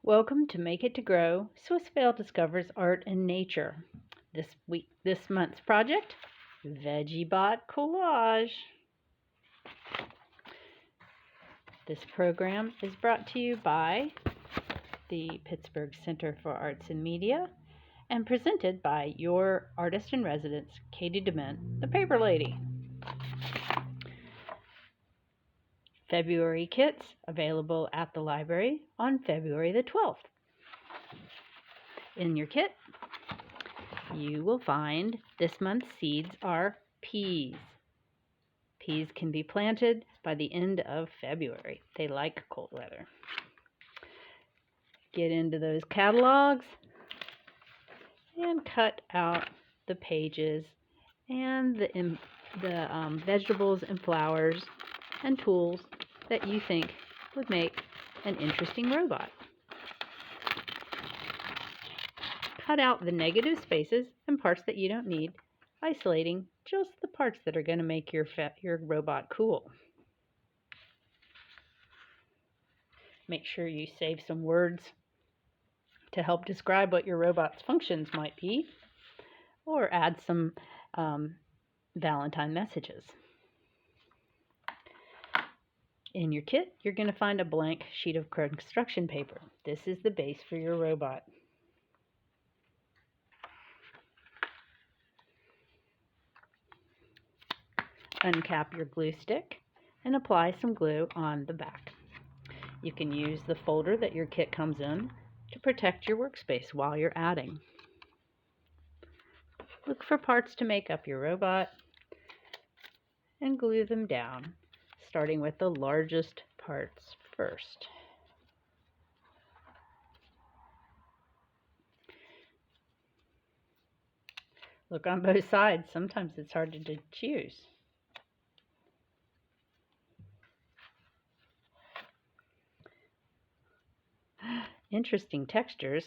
Welcome to Make It to Grow. Swissvale discovers art in nature. This month's project, Veggie Bot collage. This program is brought to you by the Pittsburgh Center for Arts and Media and presented by your Artist-in-Residence Katy DeMent, the paper lady. February kits available at the library on February the 12th. In your kit, you will find this month's seeds are peas. Peas can be planted by the end of February. They like cold weather. Get into those catalogs and cut out the pages and the vegetables and flowers and tools that you think would make an interesting robot. Cut out the negative spaces and parts that you don't need, isolating just the parts that are going to make your robot cool. Make sure you save some words to help describe what your robot's functions might be, or add some Valentine messages. In your kit, you're going to find a blank sheet of construction paper. This is the base for your robot. Uncap your glue stick and apply some glue on the back. You can use the folder that your kit comes in to protect your workspace while you're adding. Look for parts to make up your robot and glue them down, starting with the largest parts first. Look on both sides. Sometimes it's hard to choose. Interesting textures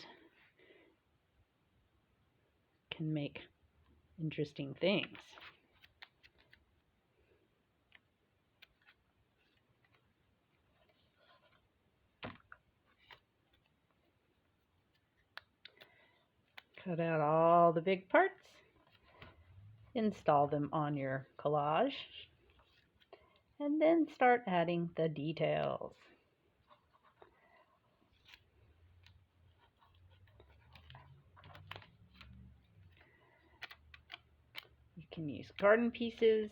can make interesting things. Cut out all the big parts, install them on your collage, and then start adding the details. You can use garden pieces,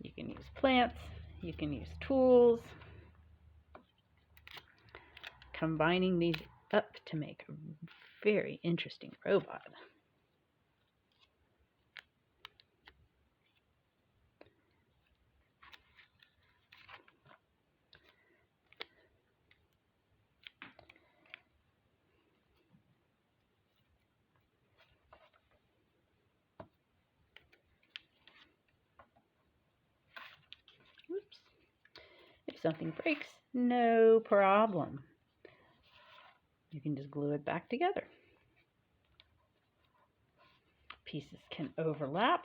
you can use plants, you can use tools, combining these up to make a very interesting robot. Oops. If something breaks, no problem. You can just glue it back together. Pieces can overlap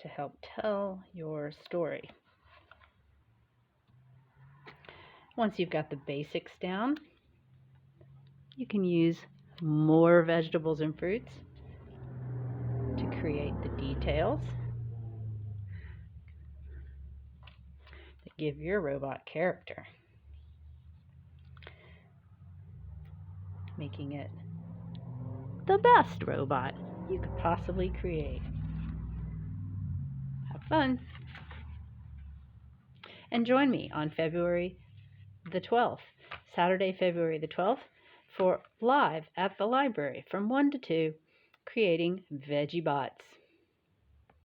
to help tell your story. Once you've got the basics down, you can use more vegetables and fruits to create the details that give your robot character, making it the best robot you could possibly create. Have fun. And join me on February the 12th, Saturday, February the 12th, for live at the library from 1 to 2, creating Veggie Bots.